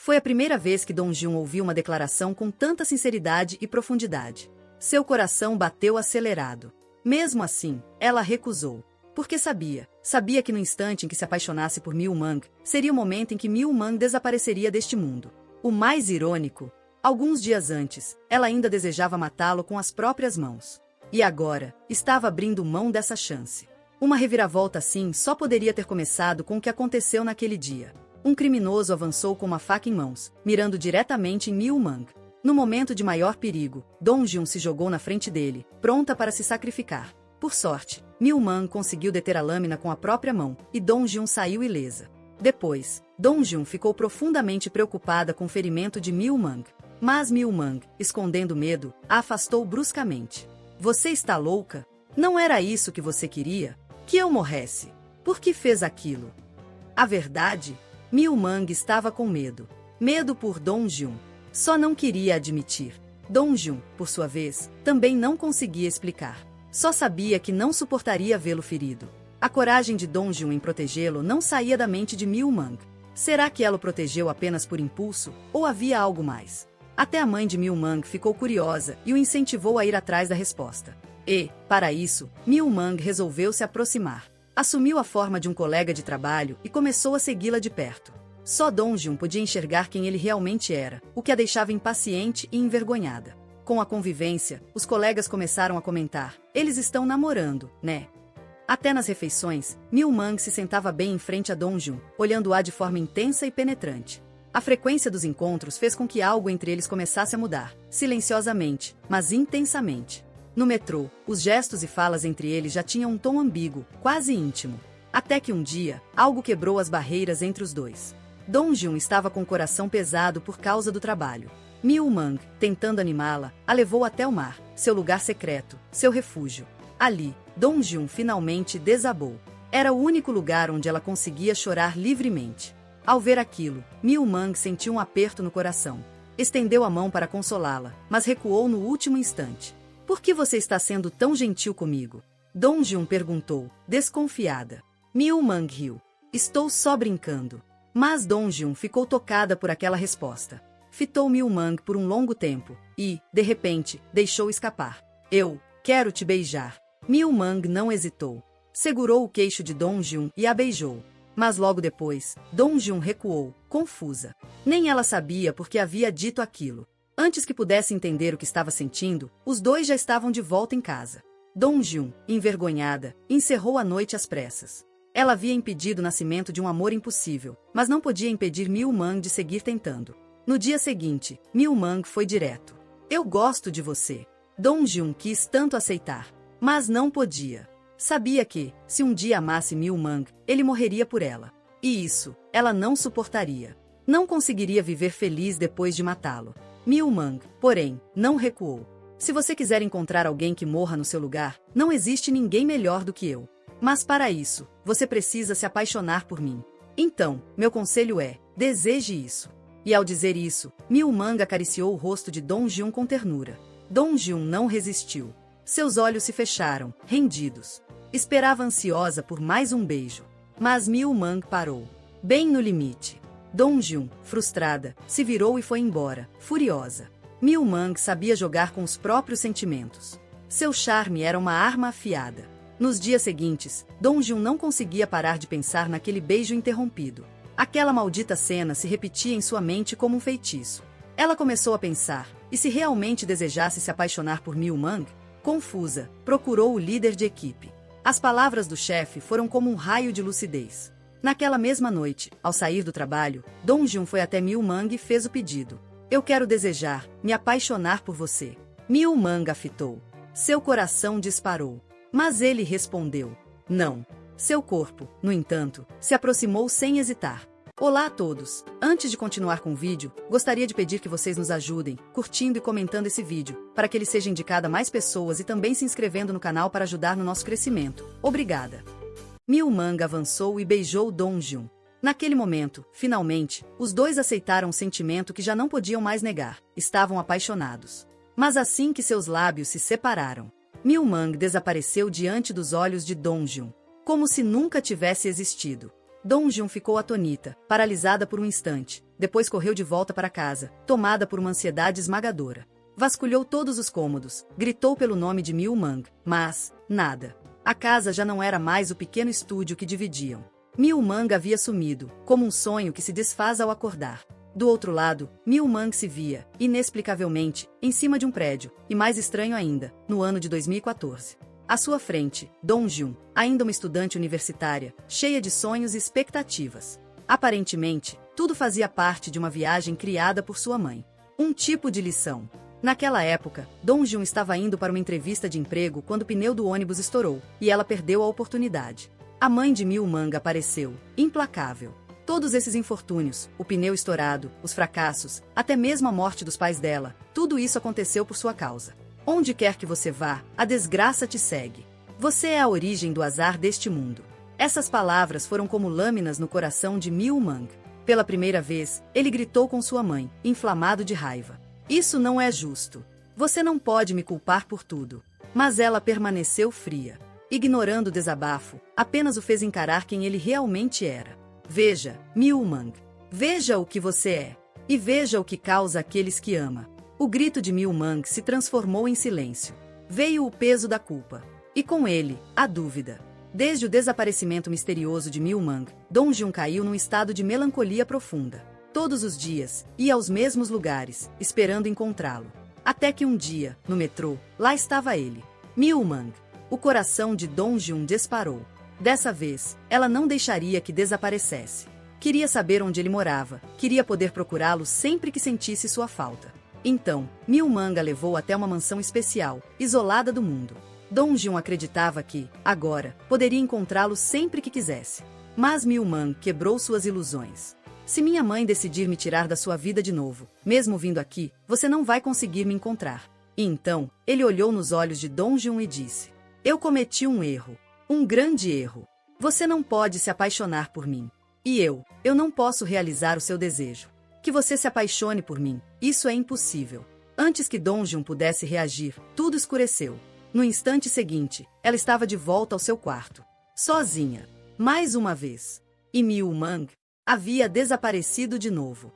Foi a primeira vez que Dong Jun ouviu uma declaração com tanta sinceridade e profundidade. Seu coração bateu acelerado. Mesmo assim, ela recusou. Porque sabia que no instante em que se apaixonasse por Miu Mang, seria o momento em que Miu Mang desapareceria deste mundo. O mais irônico, alguns dias antes, ela ainda desejava matá-lo com as próprias mãos. E agora, estava abrindo mão dessa chance. Uma reviravolta assim só poderia ter começado com o que aconteceu naquele dia. Um criminoso avançou com uma faca em mãos, mirando diretamente em Miu Mang. No momento de maior perigo, Dong Jun se jogou na frente dele, pronta para se sacrificar. Por sorte, Miu Mang conseguiu deter a lâmina com a própria mão, e Dong Jun saiu ilesa. Depois, Dong Jun ficou profundamente preocupada com o ferimento de Miu Mang. Mas Miu Mang, escondendo medo, a afastou bruscamente. Você está louca? Não era isso que você queria? Que eu morresse? Por que fez aquilo? A verdade? Miu Mang estava com medo. Medo por Dong Jun. Só não queria admitir. Dong Jun, por sua vez, também não conseguia explicar. Só sabia que não suportaria vê-lo ferido. A coragem de Dong Jun em protegê-lo não saía da mente de Miu Mang. Será que ela o protegeu apenas por impulso, ou havia algo mais? Até a mãe de Miu Mang ficou curiosa e o incentivou a ir atrás da resposta. E, para isso, Miu Mang resolveu se aproximar. Assumiu a forma de um colega de trabalho e começou a segui-la de perto. Só Dong Jun podia enxergar quem ele realmente era, o que a deixava impaciente e envergonhada. Com a convivência, os colegas começaram a comentar: eles estão namorando, né? Até nas refeições, Miu Mang se sentava bem em frente a Dong Jun, olhando-a de forma intensa e penetrante. A frequência dos encontros fez com que algo entre eles começasse a mudar, silenciosamente, mas intensamente. No metrô, os gestos e falas entre eles já tinham um tom ambíguo, quase íntimo. Até que um dia, algo quebrou as barreiras entre os dois. Dong Jun estava com o coração pesado por causa do trabalho. Miu Mang, tentando animá-la, a levou até o mar, seu lugar secreto, seu refúgio. Ali, Dong Jun finalmente desabou. Era o único lugar onde ela conseguia chorar livremente. Ao ver aquilo, Miu Mang sentiu um aperto no coração. Estendeu a mão para consolá-la, mas recuou no último instante. Por que você está sendo tão gentil comigo? Dong Jun perguntou, desconfiada. Miu Mang riu. Estou só brincando. Mas Dong Jun ficou tocada por aquela resposta. Fitou Miu Mang por um longo tempo e, de repente, deixou escapar. Eu quero te beijar. Miu Mang não hesitou. Segurou o queixo de Dong Jun e a beijou. Mas logo depois, Dong Jun recuou, confusa. Nem ela sabia por que havia dito aquilo. Antes que pudesse entender o que estava sentindo, os dois já estavam de volta em casa. Dong Jun, envergonhada, encerrou a noite às pressas. Ela havia impedido o nascimento de um amor impossível, mas não podia impedir Miu Mang de seguir tentando. No dia seguinte, Miu Mang foi direto. Eu gosto de você. Dong Jun quis tanto aceitar, mas não podia. Sabia que, se um dia amasse Miu Mang, ele morreria por ela. E isso, ela não suportaria. Não conseguiria viver feliz depois de matá-lo. Miu Mang, porém, não recuou. Se você quiser encontrar alguém que morra no seu lugar, não existe ninguém melhor do que eu. Mas para isso, você precisa se apaixonar por mim. Então, meu conselho é, deseje isso. E ao dizer isso, Miu Mang acariciou o rosto de Dong Jun com ternura. Dong Jun não resistiu. Seus olhos se fecharam, rendidos. Esperava ansiosa por mais um beijo. Mas Miu Mang parou. Bem no limite. Dong Jun, frustrada, se virou e foi embora, furiosa. Miu Mang sabia jogar com os próprios sentimentos. Seu charme era uma arma afiada. Nos dias seguintes, Dong Jun não conseguia parar de pensar naquele beijo interrompido. Aquela maldita cena se repetia em sua mente como um feitiço. Ela começou a pensar, e se realmente desejasse se apaixonar por Miu Mang? Confusa, procurou o líder de equipe. As palavras do chefe foram como um raio de lucidez. Naquela mesma noite, ao sair do trabalho, Dong Jun foi até Miu Mang e fez o pedido. Eu quero desejar, me apaixonar por você. Miu Mang a fitou. Seu coração disparou. Mas ele respondeu, não. Seu corpo, no entanto, se aproximou sem hesitar. Olá a todos! Antes de continuar com o vídeo, gostaria de pedir que vocês nos ajudem, curtindo e comentando esse vídeo, para que ele seja indicado a mais pessoas e também se inscrevendo no canal para ajudar no nosso crescimento. Obrigada! Miu Mang avançou e beijou Dong Jun. Naquele momento, finalmente, os dois aceitaram um sentimento que já não podiam mais negar. Estavam apaixonados. Mas assim que seus lábios se separaram, Miu Mang desapareceu diante dos olhos de Dong Jun, como se nunca tivesse existido. Dong Jun ficou atonita, paralisada por um instante, depois correu de volta para casa, tomada por uma ansiedade esmagadora. Vasculhou todos os cômodos, gritou pelo nome de Miu Mang, mas nada. A casa já não era mais o pequeno estúdio que dividiam. Miu Mang havia sumido, como um sonho que se desfaz ao acordar. Do outro lado, Miu Mang se via, inexplicavelmente, em cima de um prédio, e mais estranho ainda, no ano de 2014. À sua frente, Dong Jun, ainda uma estudante universitária, cheia de sonhos e expectativas. Aparentemente, tudo fazia parte de uma viagem criada por sua mãe. Um tipo de lição. Naquela época, Dong Jun estava indo para uma entrevista de emprego quando o pneu do ônibus estourou, e ela perdeu a oportunidade. A mãe de Miu Mang apareceu, implacável. Todos esses infortúnios, o pneu estourado, os fracassos, até mesmo a morte dos pais dela, tudo isso aconteceu por sua causa. Onde quer que você vá, a desgraça te segue. Você é a origem do azar deste mundo. Essas palavras foram como lâminas no coração de Miu Mang. Pela primeira vez, ele gritou com sua mãe, inflamado de raiva. Isso não é justo. Você não pode me culpar por tudo. Mas ela permaneceu fria. Ignorando o desabafo, apenas o fez encarar quem ele realmente era. Veja, Miu Mang. Veja o que você é. E veja o que causa aqueles que ama. O grito de Miu Mang se transformou em silêncio. Veio o peso da culpa. E com ele, a dúvida. Desde o desaparecimento misterioso de Miu Mang, Dong Jun caiu num estado de melancolia profunda. Todos os dias, ia aos mesmos lugares, esperando encontrá-lo. Até que um dia, no metrô, lá estava ele. Miu Mang. O coração de Dong Jun disparou. Dessa vez, ela não deixaria que desaparecesse. Queria saber onde ele morava, queria poder procurá-lo sempre que sentisse sua falta. Então, Miu Mang a levou até uma mansão especial, isolada do mundo. Dong Jun acreditava que, agora, poderia encontrá-lo sempre que quisesse. Mas Miu Mang quebrou suas ilusões. Se minha mãe decidir me tirar da sua vida de novo, mesmo vindo aqui, você não vai conseguir me encontrar. E então, ele olhou nos olhos de Dong Jun e disse: Eu cometi um erro. Um grande erro. Você não pode se apaixonar por mim. E eu não posso realizar o seu desejo. Que você se apaixone por mim, isso é impossível. Antes que Dong Jun pudesse reagir, tudo escureceu. No instante seguinte, ela estava de volta ao seu quarto. Sozinha. Mais uma vez. E Miu Mang havia desaparecido de novo.